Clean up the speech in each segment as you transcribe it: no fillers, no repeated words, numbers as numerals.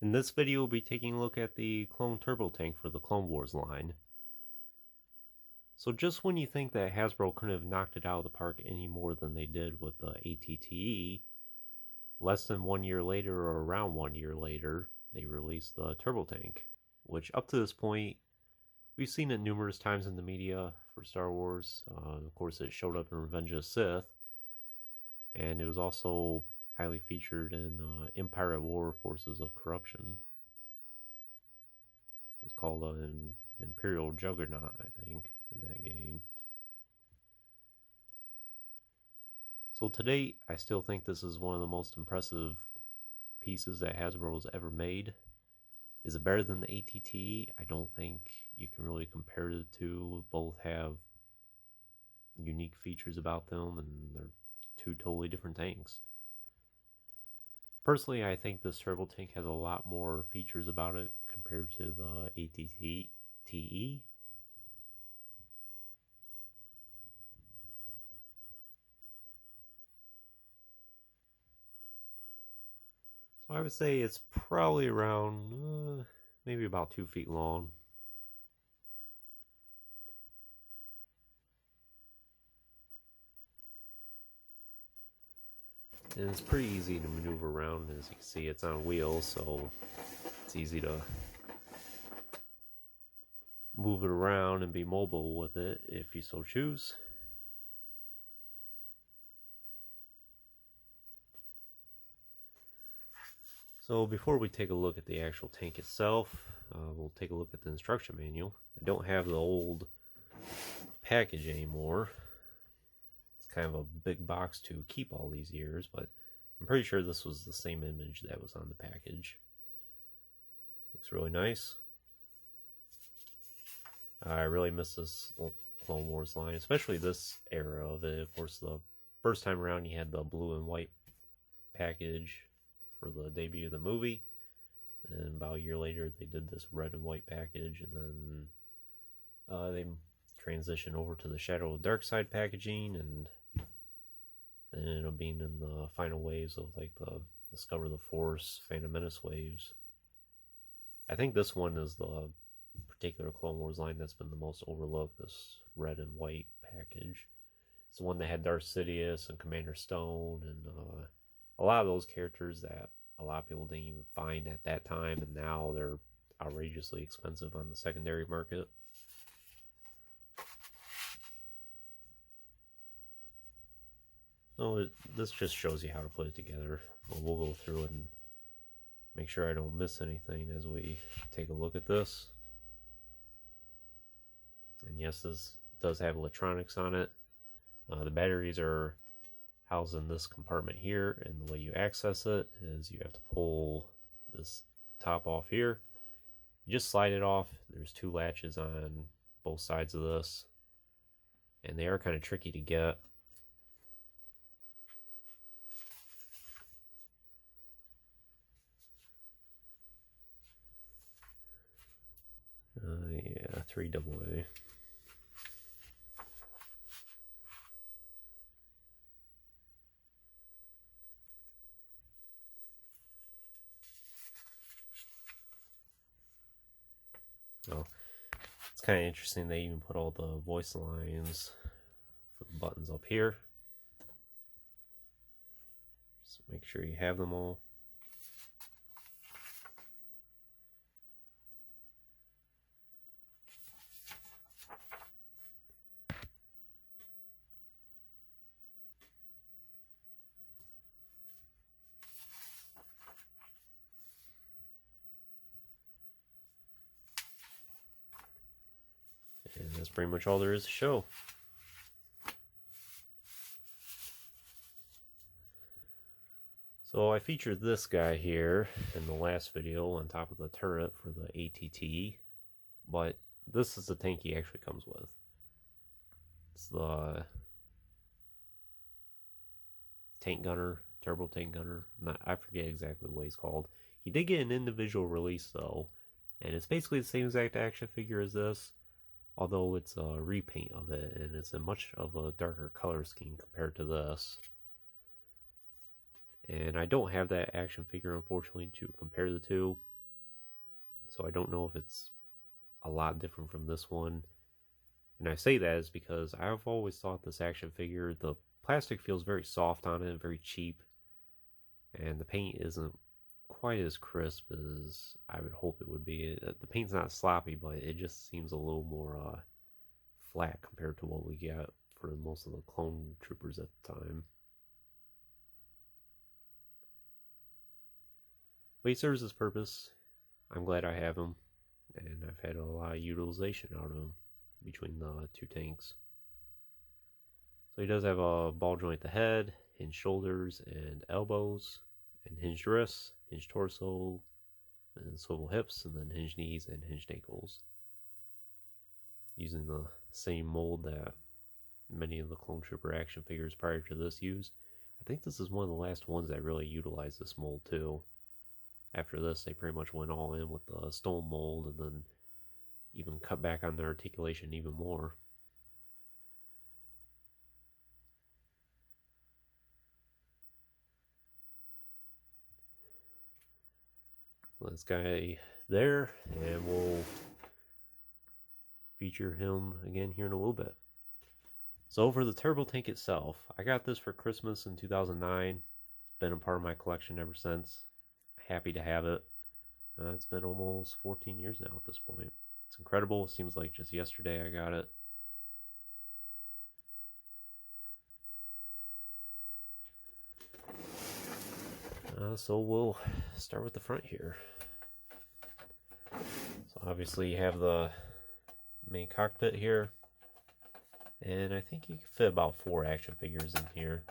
In this video, we'll be taking a look at the Clone Turbo Tank for the Clone Wars line. So just when you think that Hasbro couldn't have knocked it out of the park any more than they did with the ATTE, less than 1 year later, or around 1 year later, they released the Turbo Tank, which up to this point, we've seen it numerous times in the media for Star Wars. Of course, it showed up in Revenge of the Sith, and it was also highly featured in Empire at War, Forces of Corruption. It was called an Imperial Juggernaut, I think, in that game. So to date, I still think this is one of the most impressive pieces that Hasbro has ever made. Is it better than the ATTE? I don't think you can really compare the two. Both have unique features about them, and they're two totally different tanks. Personally, I think this Turbo Tank has a lot more features about it compared to the ATTE. So I would say it's probably around maybe about 2 feet long. And it's pretty easy to maneuver around. As you can see, it's on wheels, so it's easy to move it around and be mobile with it if you so choose. So before we take a look at the actual tank itself, we'll take a look at the instruction manual. I don't have the old package anymore. Kind of a big box to keep all these years, but I'm pretty sure this was the same image that was on the package. Looks really nice. I really miss this Clone Wars line, especially this era of it. Of course, the first time around you had the blue and white package for the debut of the movie, and about a year later they did this red and white package, and then they transitioned over to the Shadow of Dark Side packaging, and then it ended up being in the final waves of like the Discover the Force, Phantom Menace waves. I think this one is the particular Clone Wars line that's been the most overlooked, this red and white package. It's the one that had Darth Sidious and Commander Stone, and a lot of those characters that a lot of people didn't even find at that time, and now they're outrageously expensive on the secondary market. So this just shows you how to put it together. We'll go through and make sure I don't miss anything as we take a look at this. And yes, this does have electronics on it. The batteries are housed in this compartment here, and the way you access it is you have to pull this top off here. You just slide it off. There's 2 latches on both sides of this, and they are kind of tricky to get. Yeah, 3AA. Oh, it's kind of interesting they even put all the voice lines for the buttons up here. So make sure you have them all. And that's pretty much all there is to show. So I featured this guy here in the last video on top of the turret for the ATTE, but this is the tank he actually comes with. It's the tank gunner, turbo tank gunner. I forget exactly what he's called. He did get an individual release though, and it's basically the same exact action figure as this, although it's a repaint of it, and it's in much of a darker color scheme compared to this. And I don't have that action figure, unfortunately, to compare the two. So I don't know if it's a lot different from this one. And I say that is because I've always thought this action figure, the plastic feels very soft on it, very cheap. And the paint isn't quite as crisp as I would hope it would be. The paint's not sloppy, but it just seems a little more flat compared to what we get for most of the clone troopers at the time. But he serves his purpose. I'm glad I have him, and I've had a lot of utilization out of him between the two tanks. So he does have a ball joint at the head, hinged shoulders and elbows, and hinged wrists, hinged torso, and swivel hips, and then hinged knees and hinged ankles. Using the same mold that many of the Clone Trooper action figures prior to this used. I think this is one of the last ones that really utilized this mold too. After this, they pretty much went all in with the stone mold and then even cut back on their articulation even more. So this guy there, and we'll feature him again here in a little bit. So for the turbo tank itself, I got this for Christmas in 2009. It's been a part of my collection ever since. Happy to have it. It's been almost 14 years now at this point. It's incredible. It seems like just yesterday I got it. So we'll start with the front here. So obviously you have the main cockpit here. And I think you can fit about 4 action figures in here.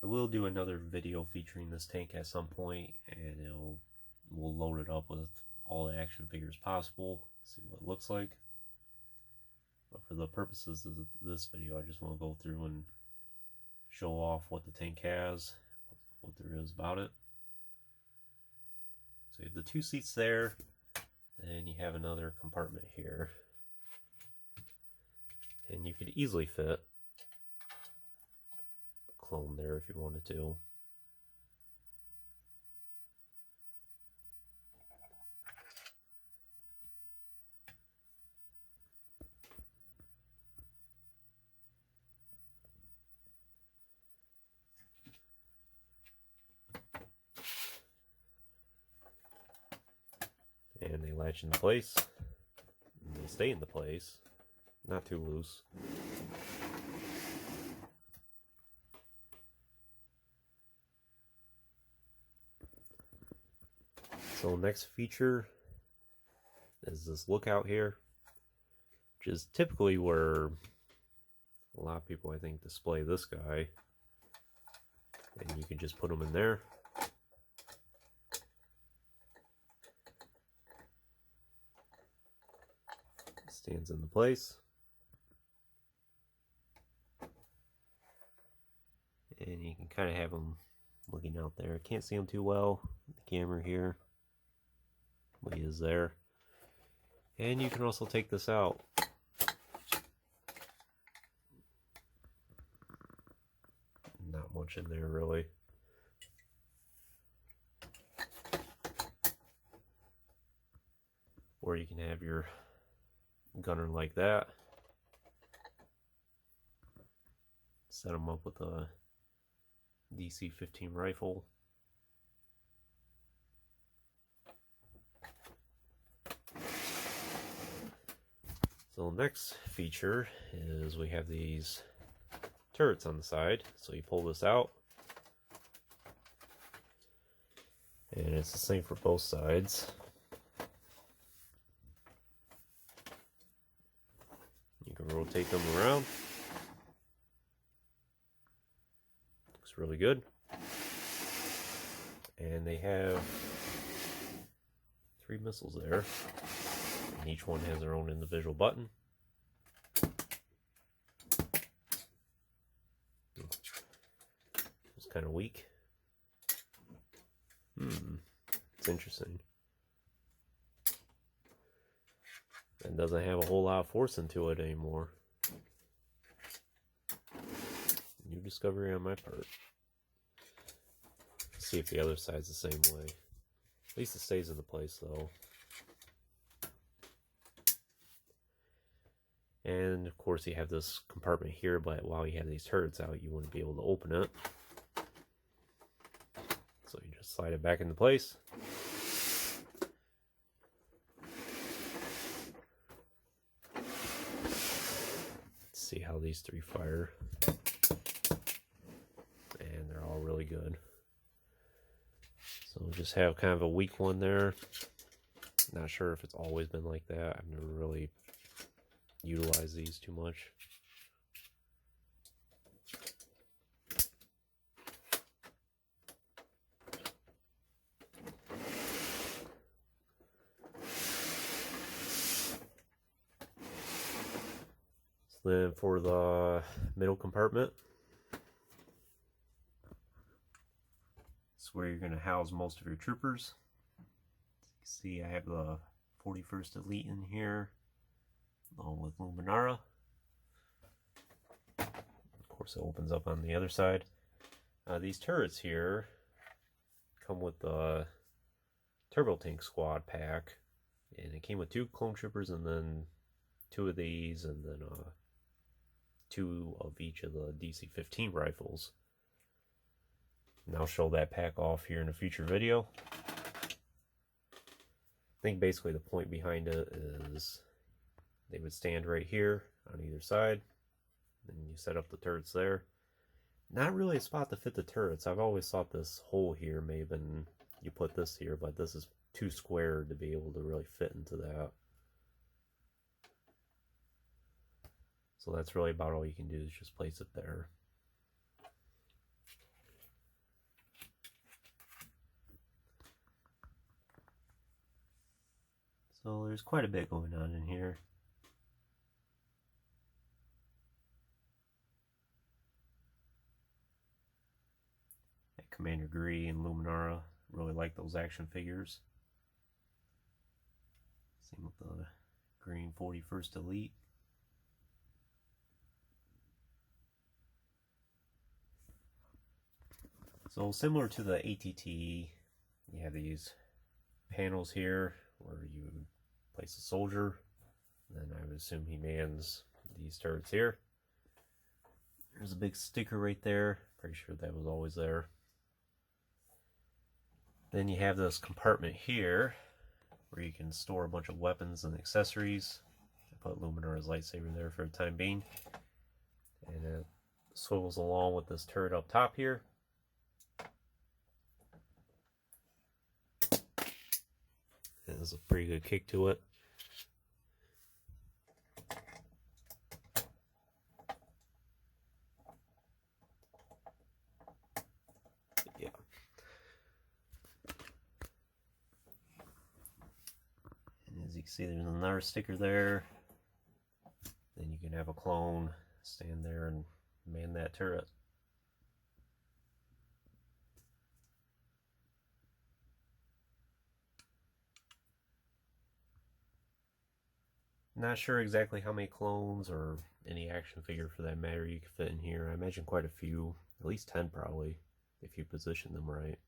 I will do another video featuring this tank at some point, and we'll load it up with all the action figures possible, see what it looks like. But for the purposes of this video, I just want to go through and show off what the tank has, what there is about it. So you have the 2 seats there, and you have another compartment here. And you could easily fit clone there if you wanted to. And they latch into place. And they stay into place. Not too loose. So next feature is this lookout here, which is typically where a lot of people, I think, display this guy. And you can just put them in there. Stands into place. And you can kind of have them looking out there. Can't see him too well with the camera here. But he is there. And you can also take this out. Not much in there really. Or you can have your gunner like that. Set him up with a DC-15 rifle. So next feature is we have these turrets on the side. So you pull this out, and it's the same for both sides. You can rotate them around. Looks really good. And they have 3 missiles there. And each one has their own individual button. It's kind of weak. It's interesting. And doesn't have a whole lot of force into it anymore. New discovery on my part. see if the other side's the same way. At least it stays into place though. And of course you have this compartment here, but while you have these turrets out, you wouldn't be able to open it. So you just slide it back into place. Let's see how these three fire. And they're all really good. So just have kind of a weak one there. Not sure if it's always been like that. I've never really utilized these too much. So then for the middle compartment, where you're going to house most of your troopers. As you can see, I have the 41st Elite in here, along with Luminara. Of course, it opens up on the other side. These turrets here come with the Turbo Tank Squad pack, and it came with 2 clone troopers, and then 2 of these, and then 2 of each of the DC-15 rifles. And I'll show that pack off here in a future video. I think basically the point behind it is they would stand right here on either side, and you set up the turrets there. Not really a spot to fit the turrets. I've always thought this hole here may have been, you put this here, but this is too square to be able to really fit into that. So that's really about all you can do, is just place it there. So there's quite a bit going on in here. Commander Gree and Luminara, really like those action figures. Same with the green 41st Elite. So similar to the ATT, you have these panels here where you would place a soldier, then I would assume he mans these turrets here. There's a big sticker right there, pretty sure that was always there. Then you have this compartment here where you can store a bunch of weapons and accessories. I put Luminara's lightsaber there for the time being, and it swivels along with this turret up top here. It has a pretty good kick to it. Yeah. And as you can see, there's another sticker there. Then you can have a clone stand there and man that turret. Not sure exactly how many clones or any action figure for that matter you could fit in here. I imagine quite a few, at least 10 probably, if you position them right.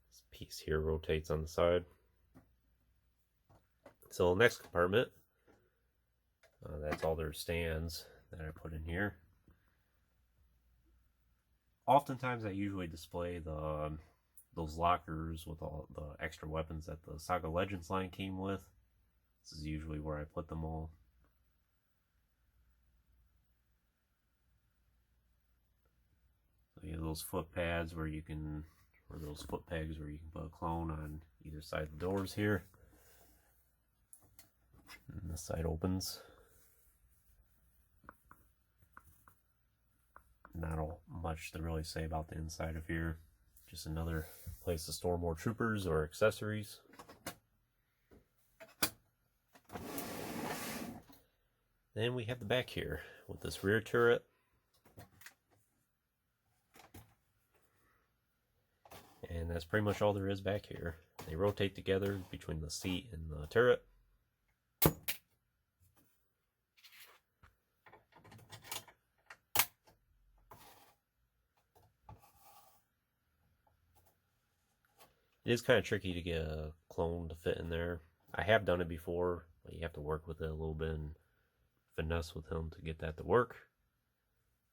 This piece here rotates on the side. So next compartment, that's all their stands that I put in here. Oftentimes I usually display those lockers with all the extra weapons that the Saga Legends line came with. This is usually where I put them all. So you have those foot pads where you can, or those foot pegs where you can put a clone on either side of the doors here. And this side opens. Not much to really say about the inside of here. Just another place to store more troopers or accessories. Then we have the back here with this rear turret. that's pretty much all there is back here. They rotate together between the seat and the turret. It is kind of tricky to get a clone to fit in there. I have done it before, but you have to work with it a little bit and finesse with him to get that to work.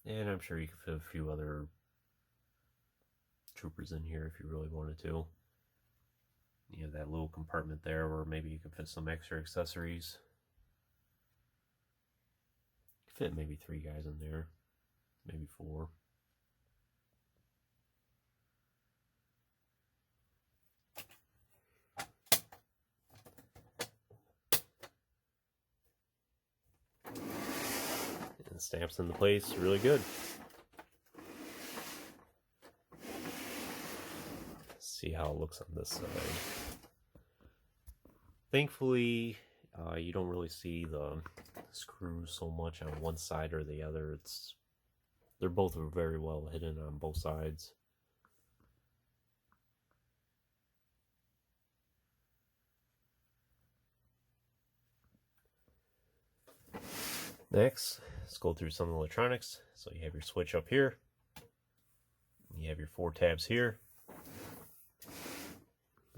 And I'm sure you could fit a few other troopers in here if you really wanted to. You have that little compartment there where maybe you could fit some extra accessories. Fit maybe 3 guys in there, maybe 4. And stamps into place really good. See how it looks on this side. Thankfully, you don't really see the screws so much on one side or the other. They're both very well hidden on both sides. Next, let's go through some electronics. So you have your switch up here. You have your 4 tabs here.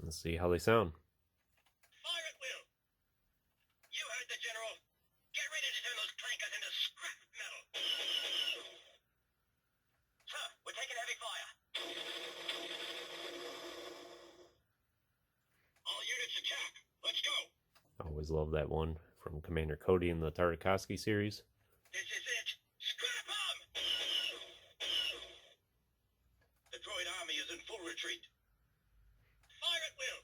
Let's see how they sound. Fire at will. You heard the general. Get ready to turn those clankers into scrap metal. Sir, we're taking heavy fire. All units attack. Let's go. I always love that one from Commander Cody in the Tartakovsky series. This is it. Scrap 'em! The droid army is in full retreat. Fire at will.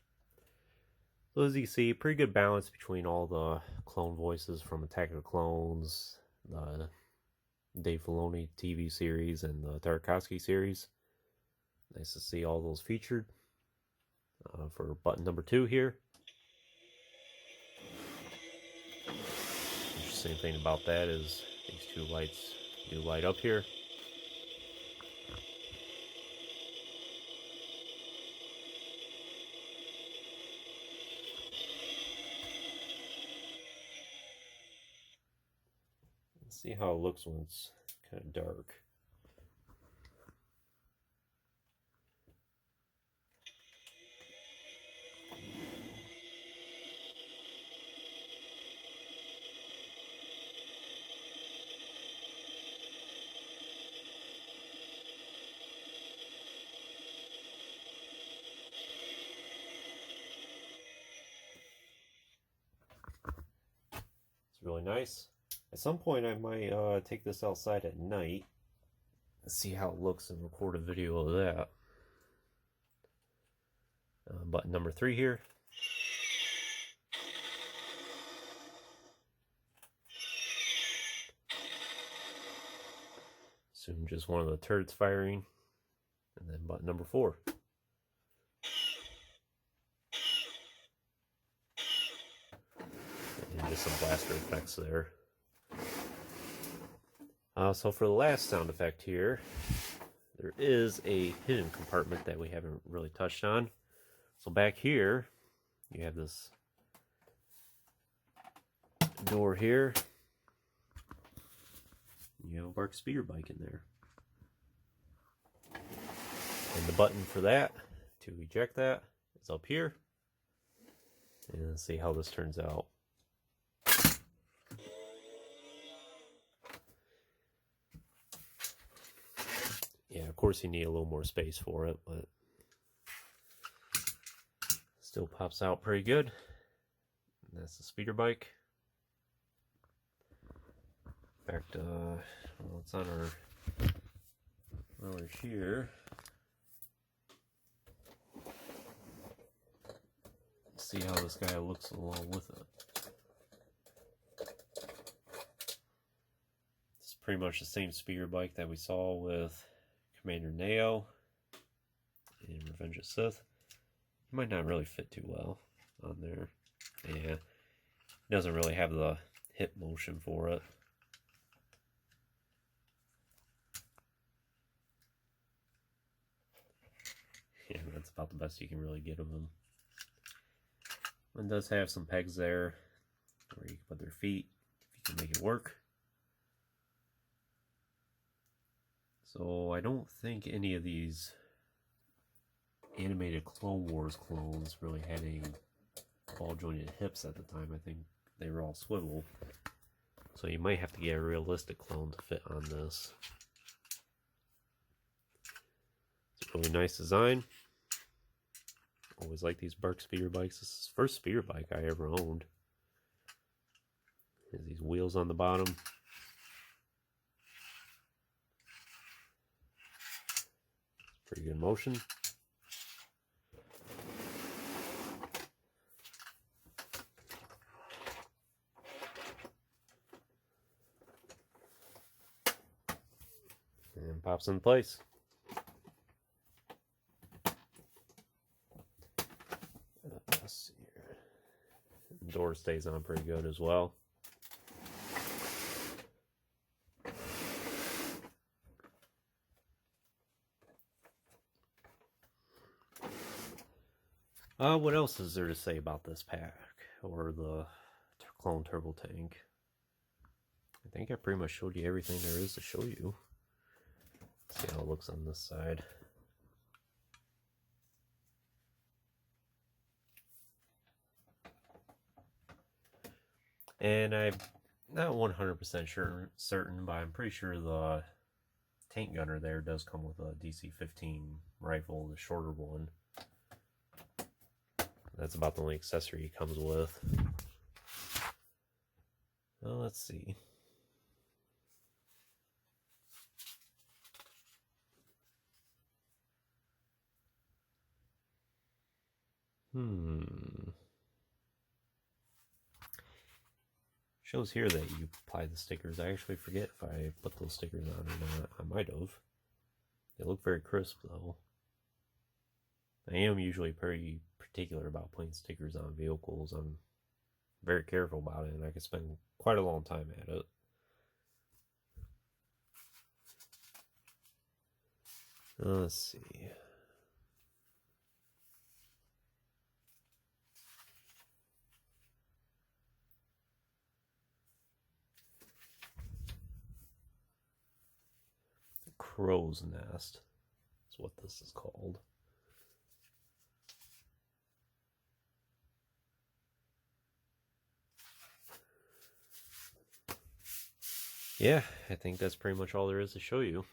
So as you see, pretty good balance between all the clone voices from Attack of the Clones, the Dave Filoni TV series, and the Tartakovsky series. Nice to see all those featured. For button number 2 here. Interesting thing about that is these 2 lights do light up here. Let's see how it looks when it's kind of dark. It's really nice. At some point I might take this outside at night and see how it looks and record a video of that. Button number 3 here. Assume just one of the turrets firing. And then button number 4. And just some blaster effects there. So for the last sound effect here, there is a hidden compartment that we haven't really touched on. So back here, you have this door here. You have a Bark speeder bike in there. And the button for that, to eject that, is up here. And let's see how this turns out. Yeah, of course you need a little more space for it, but still pops out pretty good. And that's the speeder bike. In fact, well, it's on our here. Let's see how this guy looks along with it. It's pretty much the same speeder bike that we saw with Commander Neo in Revenge of the Sith. It might not really fit too well on there. Yeah, it doesn't really have the hip motion for it. Yeah, That's about the best you can really get of them. It does have some pegs there where you can put their feet if you can make it work. So I don't think any of these animated Clone Wars clones really had any ball jointed hips at the time. I think they were all swivel. So you might have to get a realistic clone to fit on this. It's a really nice design. Always like these Bark speeder bikes. This is the first speeder bike I ever owned. There's these wheels on the bottom. Pretty good motion. And pops in place. Let's see here. The door stays on pretty good as well. What else is there to say about this pack or the clone turbo tank? I think I pretty much showed you everything there is to show you. Let's see how it looks on this side. And I'm not 100% certain, but I'm pretty sure the tank gunner there does come with a DC-15 rifle, the shorter one. That's about the only accessory he comes with. Well, let's see. Shows here that you apply the stickers. I actually forget if I put those stickers on or not. I might have. They look very crisp though. I am usually pretty particular about putting stickers on vehicles. I'm very careful about it, and I can spend quite a long time at it. Let's see. The crow's nest is what this is called. Yeah, I think that's pretty much all there is to show you.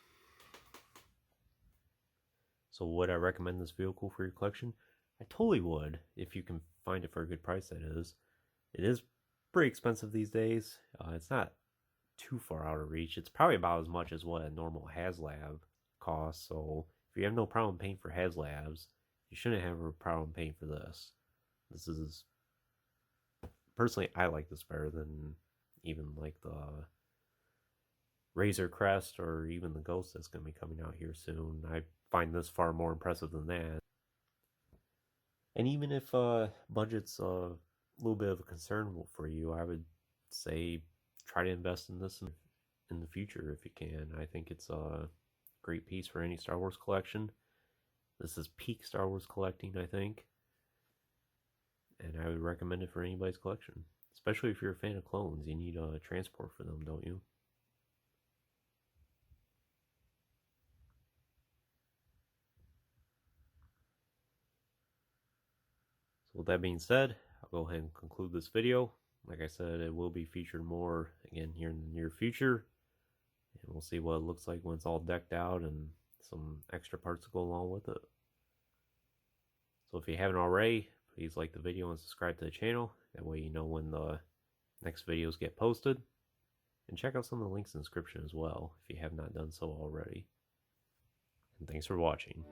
So would I recommend this vehicle for your collection? I totally would, if you can find it for a good price, that is. It is pretty expensive these days. It's not too far out of reach. It's probably about as much as what a normal HasLab costs. So if you have no problem paying for HasLabs, you shouldn't have a problem paying for this. This is... Personally, I like this better than even like the Razor Crest or even the Ghost that's going to be coming out here soon. I find this far more impressive than that. And even if budget's a little bit of a concern for you, I would say try to invest in this in the future if you can. I think it's a great piece for any Star Wars collection. This is peak Star Wars collecting, I think. And I would recommend it for anybody's collection. Especially if you're a fan of clones. You need a transport for them, don't you? So with that being said, I'll go ahead and conclude this video. Like I said, it will be featured more again here in the near future. And we'll see what it looks like when it's all decked out and some extra parts to go along with it. So if you haven't already, please like the video and subscribe to the channel. That way you know when the next videos get posted. And check out some of the links in the description as well if you have not done so already. And thanks for watching.